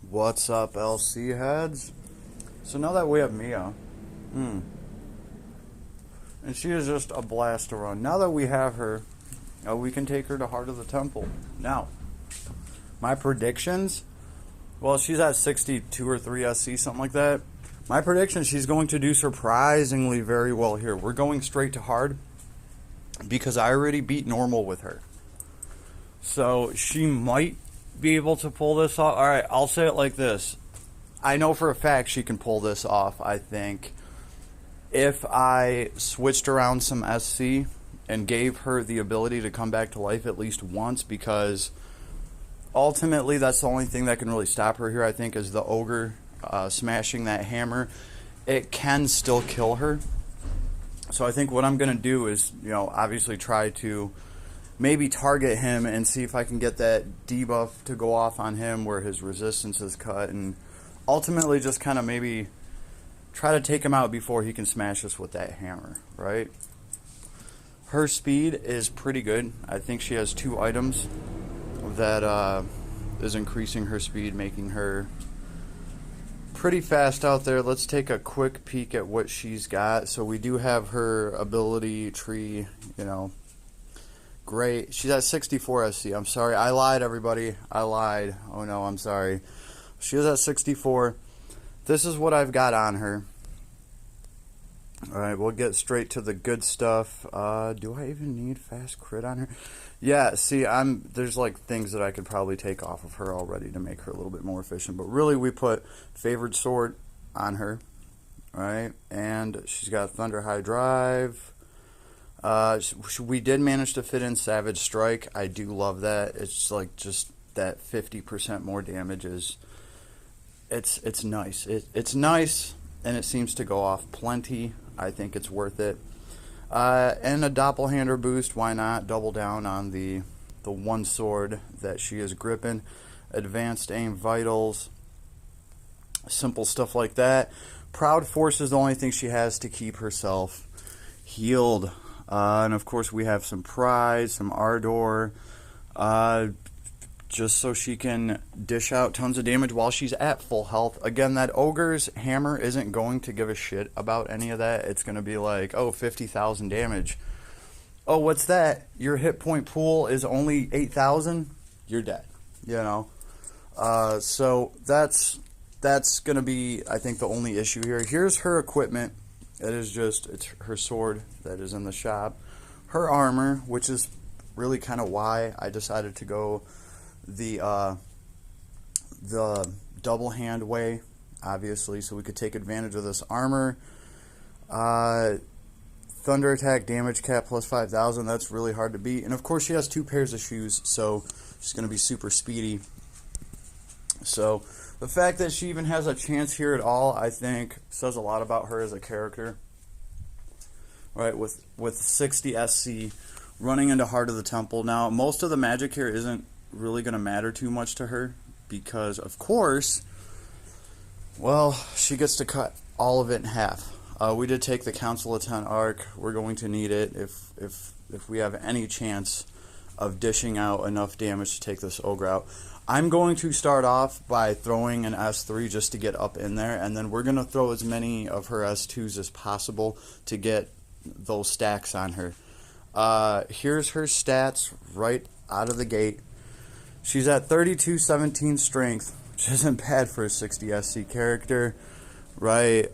What's up, LC heads? So now that we have Mia, and she is just a blast to run. Now that we have her, we can take her to Heart of the Temple. Now, my predictions, well, she's at 62 or 3 SC, something like that. My prediction, she's going to do surprisingly very well here. We're going straight to hard because I already beat normal with her. So she might be able to pull this off. All right, I'll say it like this. I know for a fact she can pull this off, I think. If I switched around some SC and gave her the ability to come back to life at least once, because ultimately that's the only thing that can really stop her here, I think, is the Oger smashing that hammer. It can still kill her. So I think what I'm going to do is, obviously try to maybe target him and see if I can get that debuff to go off on him where his resistance is cut, and ultimately just kind of maybe try to take him out before he can smash us with that hammer, right? Her speed is pretty good. I think she has 2 items that is increasing her speed, making her pretty fast out there. Let's take a quick peek at what she's got. So we do have her ability tree, great. She's at 64 SC. I'm sorry. I lied, everybody. I lied. Oh, no, I'm sorry. She is at 64. This is what I've got on her. All right, we'll get straight to the good stuff. Do I even need fast crit on her? Yeah, see, there's like things that I could probably take off of her already to make her a little bit more efficient. But really, we put favored sword on her. All right, and she's got Thunder High Drive. We did manage to fit in Savage Strike. I do love that. It's like just that 50% more damage is. It's nice. It's nice, and it seems to go off plenty. I think it's worth it. And a Doppelhander boost. Why not double down on the one sword that she is gripping? Advanced aim vitals. Simple stuff like that. Proud Force is the only thing she has to keep herself healed. And of course we have some Pride, some Ardor, just so she can dish out tons of damage while she's at full health. Again, that Ogre's hammer isn't going to give a shit about any of that. It's going to be like, oh, 50,000 damage. Oh, what's that? Your hit point pool is only 8,000? You're dead, So that's going to be, I think, the only issue here. Here's her equipment. It's her sword that is in the shop. Her armor, which is really kind of why I decided to go the double hand way, obviously, so we could take advantage of this armor. Thunder attack damage cap plus 5,000. That's really hard to beat. And of course, she has 2 pairs of shoes, so she's going to be super speedy. So the fact that she even has a chance here at all, I think, says a lot about her as a character. Right, with 60 SC, running into Heart of the Temple. Now, most of the magic here isn't really going to matter too much to her because, of course, well, she gets to cut all of it in half. We did take the Council of 10 arc. We're going to need it if we have any chance of dishing out enough damage to take this Ogre out. I'm going to start off by throwing an S3 just to get up in there, and then we're going to throw as many of her S2s as possible to get those stacks on her. Here's her stats right out of the gate. She's at 32-17 strength, which isn't bad for a 60 SC character, right?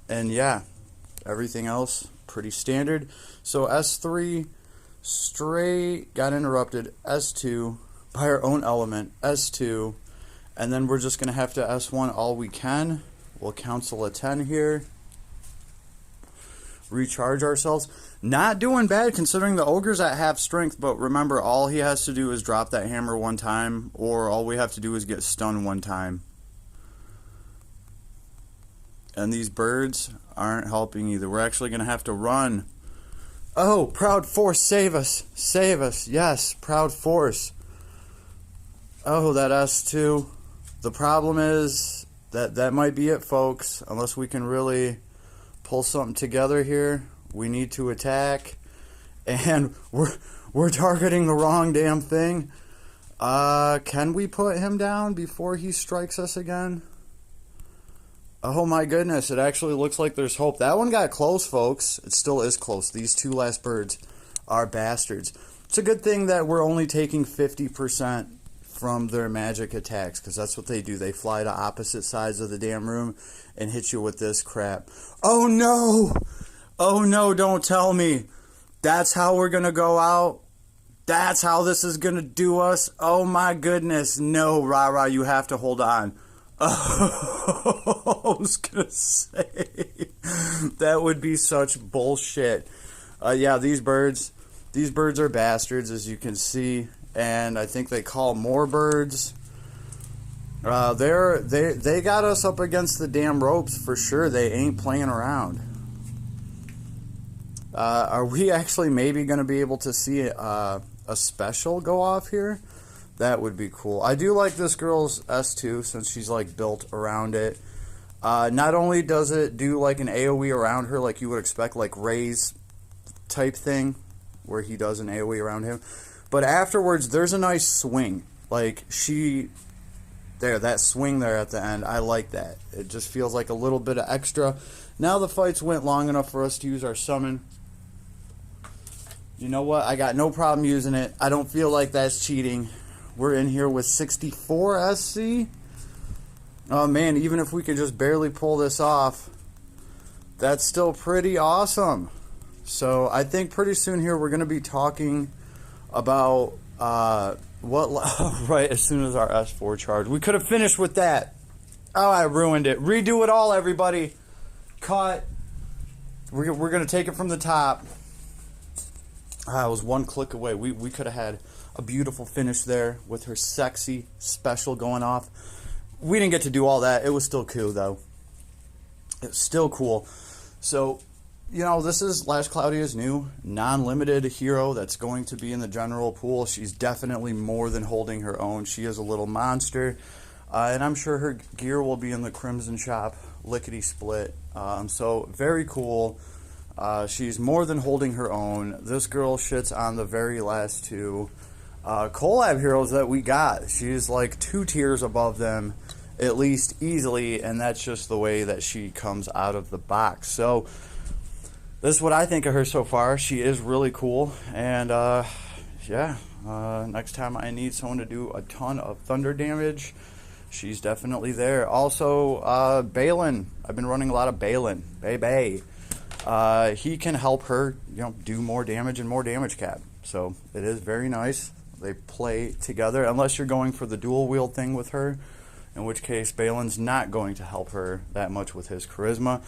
And yeah, everything else pretty standard. So S3 straight got interrupted. S2 by our own element, S2, and then we're just going to have to S1 all we can. We'll Council a 10 here. Recharge ourselves. Not doing bad considering the Ogre's at half strength, but remember, all he has to do is drop that hammer 1 time, or all we have to do is get stunned 1 time. And these birds aren't helping either. We're actually going to have to run. Oh, Proud Force, save us. Save us. Yes, Proud Force. Oh, that S2. The problem is that might be it, folks. Unless we can really pull something together here. We need to attack. And we're targeting the wrong damn thing. Can we put him down before he strikes us again? Oh my goodness, it actually looks like there's hope. That one got close, folks. It still is close. These two last birds are bastards. It's a good thing that we're only taking 50% from their magic attacks, because that's what they do. They fly to opposite sides of the damn room and hit you with this crap. Oh no! Oh no, don't tell me. That's how we're gonna go out? That's how this is gonna do us? Oh my goodness. No, Rara, you have to hold on. Oh, I was gonna say that would be such bullshit. Yeah, these birds are bastards, as you can see, and I think they call more birds. They got us up against the damn ropes for sure. They ain't playing around. Are we actually maybe gonna be able to see a special go off here? That would be cool. I do like this girl's S2 since she's like built around it. Not only does it do like an AoE around her like you would expect, like Ray's type thing where he does an AoE around him, but afterwards there's a nice swing. Like that swing there at the end, I like that. It just feels like a little bit of extra. Now the fights went long enough for us to use our summon. You know what? I got no problem using it. I don't feel like that's cheating. We're in here with 64 SC. Oh man, even if we could just barely pull this off, that's still pretty awesome. So I think pretty soon here we're going to be talking about right as soon as our S4 charge. We could have finished with that. Oh, I ruined it. Redo it all, everybody. Cut. We're going to take it from the top. I was one click away. We could have had a beautiful finish there with her sexy special going off. We didn't get to do all that. It was still cool, though. It's still cool. So, you know, this is Lash Cloudia's new non-limited hero that's going to be in the general pool. She's definitely more than holding her own. She is a little monster. And I'm sure her gear will be in the Crimson shop, lickety-split. So, very cool. She's more than holding her own. This girl shits on the very last two collab heroes that we got. She's like 2 tiers above them, at least easily, and that's just the way that she comes out of the box. So this is what I think of her so far. She is really cool, and yeah, next time I need someone to do a ton of thunder damage, she's definitely there. Also, Balin. I've been running a lot of Balin. Baby. He can help her, you know, do more damage and more damage cap. So it is very nice. They play together, unless you're going for the dual wield thing with her, in which case Balin's not going to help her that much with his charisma.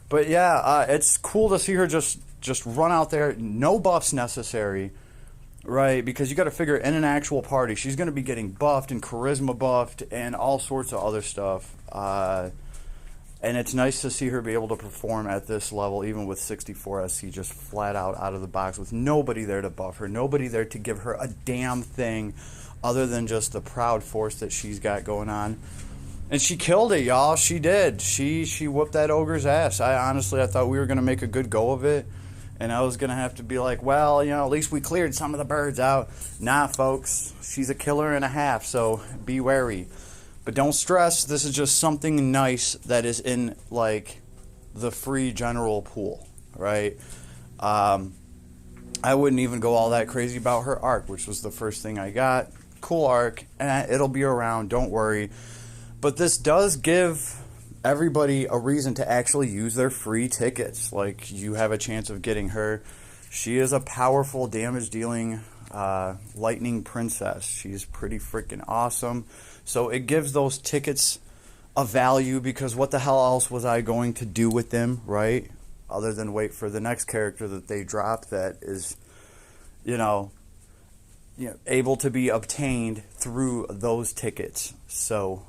But yeah, it's cool to see her just run out there, no buffs necessary, right? Because you got to figure in an actual party, she's going to be getting buffed and charisma buffed and all sorts of other stuff. And it's nice to see her be able to perform at this level, even with 64 SC, just flat out of the box, with nobody there to buff her, nobody there to give her a damn thing other than just the proud force that she's got going on. And she killed it, y'all. She did. She whooped that ogre's ass. I thought we were going to make a good go of it, and I was going to have to be like, well, you know, at least we cleared some of the birds out. Nah, folks. She's a killer and a half, so be wary. But don't stress, this is just something nice that is in, like, the free general pool, right? I wouldn't even go all that crazy about her arc, which was the first thing I got. Cool arc, and it'll be around, don't worry. But this does give everybody a reason to actually use their free tickets. Like, you have a chance of getting her. She is a powerful damage-dealing lightning princess. She's pretty freaking awesome. So it gives those tickets a value, because what the hell else was I going to do with them, right? Other than wait for the next character that they drop that is, you know, able to be obtained through those tickets. So,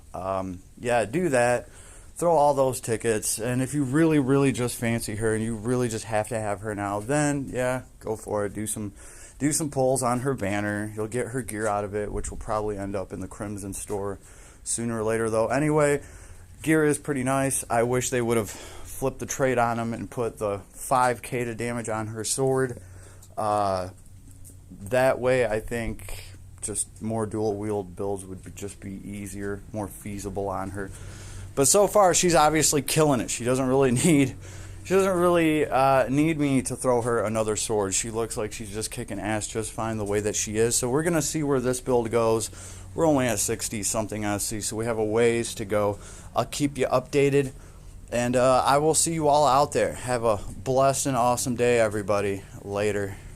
yeah, do that. Throw all those tickets. And if you really, really just fancy her and you really just have to have her now, then, yeah, go for it. Do some pulls on her banner. You'll get her gear out of it, which will probably end up in the Crimson store sooner or later, though. Anyway, gear is pretty nice. I wish they would have flipped the trade on him and put the 5k to damage on her sword. That way, I think just more dual wield builds would just be easier, more feasible on her. But so far, she's obviously killing it. She doesn't really need me to throw her another sword. She looks like she's just kicking ass just fine the way that she is. So we're going to see where this build goes. We're only at 60-something SC, so we have a ways to go. I'll keep you updated, and I will see you all out there. Have a blessed and awesome day, everybody. Later.